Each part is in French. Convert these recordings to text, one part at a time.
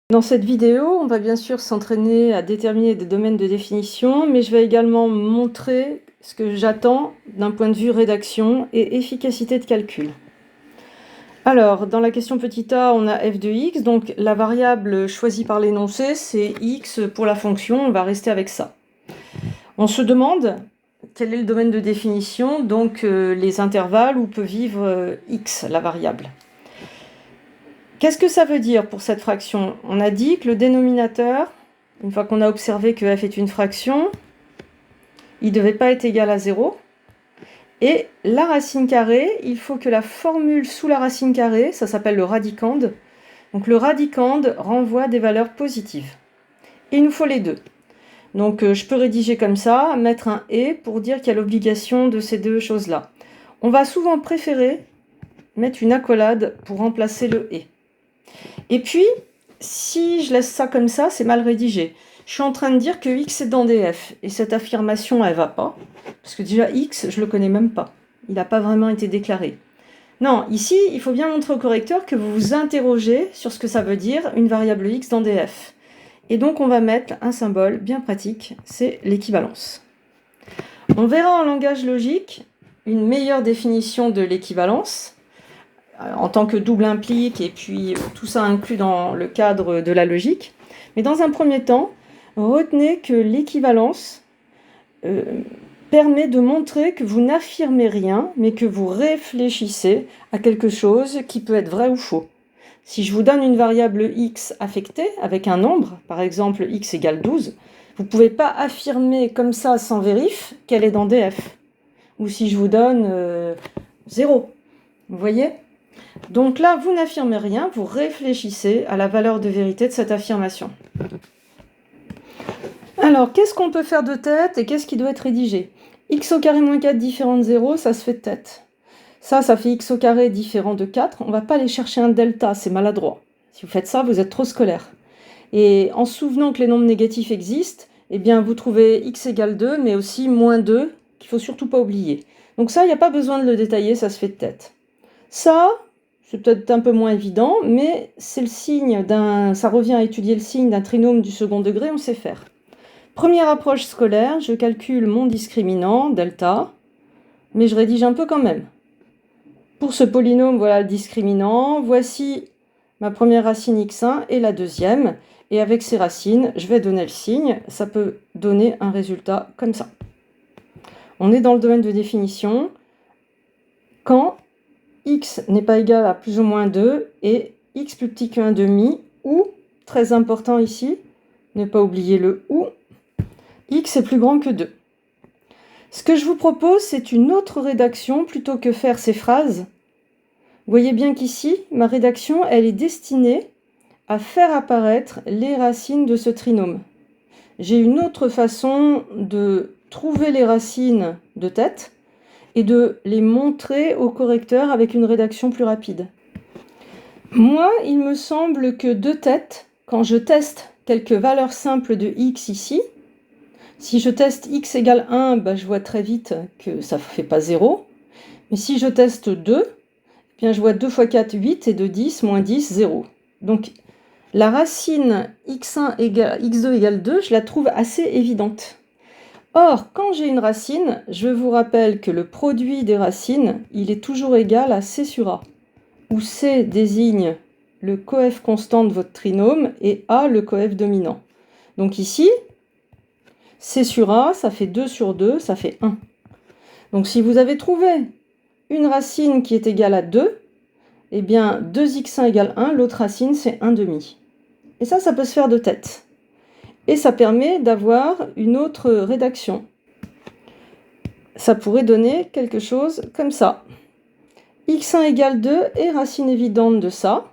Dans cette vidéo, on va bien sûr s'entraîner à déterminer des domaines de définition, mais je vais également montrer ce que j'attends d'un point de vue rédaction et efficacité de calcul. Alors, dans la question petit a, on a f de x, donc la variable choisie par l'énoncé, c'est x pour la fonction, on va rester avec ça. On se demande quel est le domaine de définition, donc les intervalles où peut vivre x, la variable. Qu'est-ce que ça veut dire pour cette fraction? On a dit que le dénominateur, une fois qu'on a observé que f est une fraction, il ne devait pas être égal à 0. Et la racine carrée, il faut que la formule sous la racine carrée, ça s'appelle le radicande. Donc le radicande renvoie des valeurs positives. Et il nous faut les deux. Donc je peux rédiger comme ça, mettre un « et » pour dire qu'il y a l'obligation de ces deux choses-là. On va souvent préférer mettre une accolade pour remplacer le « et ». Et puis, si je laisse ça comme ça, c'est mal rédigé. Je suis en train de dire que x est dans df. Et cette affirmation, elle ne va pas. Parce que déjà, x, je ne le connais même pas. Il n'a pas vraiment été déclaré. Non, ici, il faut bien montrer au correcteur que vous vous interrogez sur ce que ça veut dire une variable x dans df. Et donc, on va mettre un symbole bien pratique, c'est l'équivalence. On verra en langage logique une meilleure définition de l'équivalence en tant que double implique, et puis tout ça inclus dans le cadre de la logique. Mais dans un premier temps, retenez que l'équivalence permet de montrer que vous n'affirmez rien, mais que vous réfléchissez à quelque chose qui peut être vrai ou faux. Si je vous donne une variable x affectée avec un nombre, par exemple x égale 12, vous ne pouvez pas affirmer comme ça sans vérif qu'elle est dans df. Ou si je vous donne 0, vous voyez ? Donc là, vous n'affirmez rien, vous réfléchissez à la valeur de vérité de cette affirmation. Alors, qu'est-ce qu'on peut faire de tête et qu'est-ce qui doit être rédigé? X au carré moins 4 différent de 0, ça se fait de tête. Ça fait x au carré différent de 4. On ne va pas aller chercher un delta, c'est maladroit. Si vous faites ça, vous êtes trop scolaire. Et en se souvenant que les nombres négatifs existent, eh bien, vous trouvez x égale 2, mais aussi moins 2, qu'il ne faut surtout pas oublier. Donc ça, il n'y a pas besoin de le détailler, ça se fait de tête. Ça, c'est peut-être un peu moins évident, mais c'est le signe ça revient à étudier le signe d'un trinôme du second degré, on sait faire. Première approche scolaire, je calcule mon discriminant, delta, mais je rédige un peu quand même. Pour ce polynôme, voilà le discriminant, voici ma première racine x1 et la deuxième, et avec ces racines, je vais donner le signe, ça peut donner un résultat comme ça. On est dans le domaine de définition, quand x n'est pas égal à plus ou moins 2 et x plus petit que 1,5 ou, très important ici, ne pas oublier le ou, x est plus grand que 2. Ce que je vous propose, c'est une autre rédaction plutôt que faire ces phrases. Vous voyez bien qu'ici, ma rédaction, elle est destinée à faire apparaître les racines de ce trinôme. J'ai une autre façon de trouver les racines de tête et de les montrer au correcteur avec une rédaction plus rapide. Moi, il me semble que de tête, quand je teste quelques valeurs simples de x ici, si je teste x égale 1, je vois très vite que ça ne fait pas 0. Mais si je teste 2, bien je vois 2 fois 4, 8, et de 10, moins 10, 0. Donc la racine x1 égale, x2 égale 2, je la trouve assez évidente. Or, quand j'ai une racine, je vous rappelle que le produit des racines, il est toujours égal à c sur a, où c désigne le coef constant de votre trinôme et a le coef dominant. Donc ici, c sur a, ça fait 2 sur 2, ça fait 1. Donc si vous avez trouvé une racine qui est égale à 2, eh bien 2x1 égale 1, l'autre racine c'est 1,5. Et ça peut se faire de tête. Et ça permet d'avoir une autre rédaction. Ça pourrait donner quelque chose comme ça. x1 égale 2 et racine évidente de ça.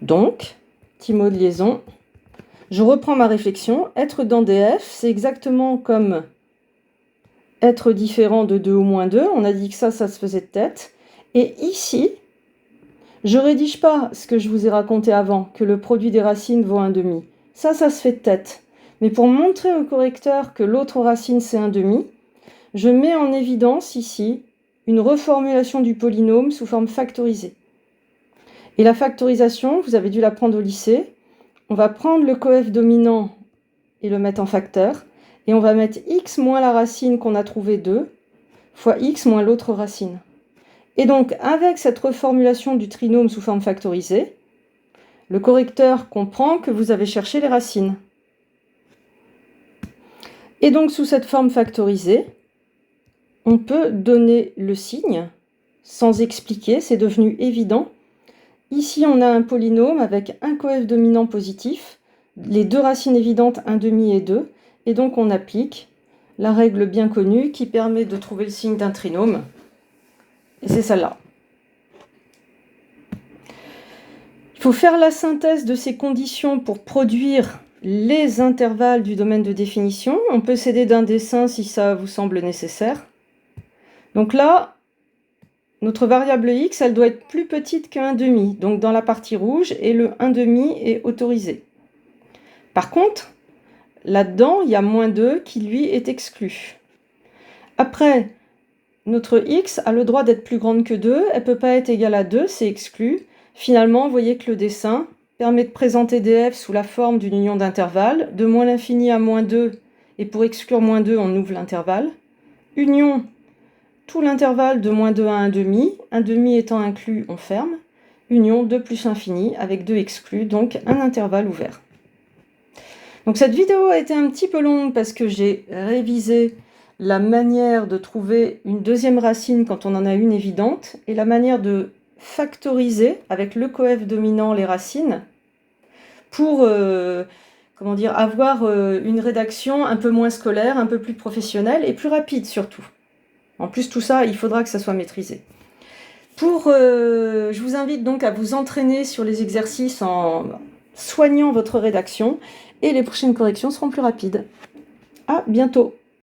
Donc, petit mot de liaison. Je reprends ma réflexion. Être dans df, c'est exactement comme être différent de 2 ou moins 2. On a dit que ça se faisait de tête. Et ici, je ne rédige pas ce que je vous ai raconté avant, que le produit des racines vaut 1,5. Ça se fait de tête. Mais pour montrer au correcteur que l'autre racine c'est 1,5, je mets en évidence ici une reformulation du polynôme sous forme factorisée. Et la factorisation, vous avez dû l'apprendre au lycée, on va prendre le coef dominant et le mettre en facteur, et on va mettre x moins la racine qu'on a trouvée 2, fois x moins l'autre racine. Et donc, avec cette reformulation du trinôme sous forme factorisée, le correcteur comprend que vous avez cherché les racines. Et donc, sous cette forme factorisée, on peut donner le signe sans expliquer, c'est devenu évident. Ici, on a un polynôme avec un coef dominant positif, les deux racines évidentes 1/2 et 2, et donc on applique la règle bien connue qui permet de trouver le signe d'un trinôme, et c'est celle-là. Il faut faire la synthèse de ces conditions pour produire les intervalles du domaine de définition. On peut s'aider d'un dessin si ça vous semble nécessaire. Donc là, notre variable x, elle doit être plus petite que 1/2, donc dans la partie rouge, et le 1/2 est autorisé. Par contre, là-dedans, il y a -2 qui, lui, est exclu. Après, notre x a le droit d'être plus grande que 2, elle ne peut pas être égale à 2, c'est exclu. Finalement, vous voyez que le dessin permet de présenter des f sous la forme d'une union d'intervalles, de moins l'infini à -2, et pour exclure -2, on ouvre l'intervalle. Union, tout l'intervalle de -2 à 1/2, 1/2 étant inclus, on ferme. Union 2 plus infini avec 2 exclus, donc un intervalle ouvert. Donc cette vidéo a été un petit peu longue parce que j'ai révisé la manière de trouver une deuxième racine quand on en a une évidente, et la manière de factoriser avec le coef dominant les racines pour avoir une rédaction un peu moins scolaire, un peu plus professionnelle et plus rapide surtout. En plus, tout ça, il faudra que ça soit maîtrisé. Je vous invite donc à vous entraîner sur les exercices en soignant votre rédaction, et les prochaines corrections seront plus rapides. À bientôt!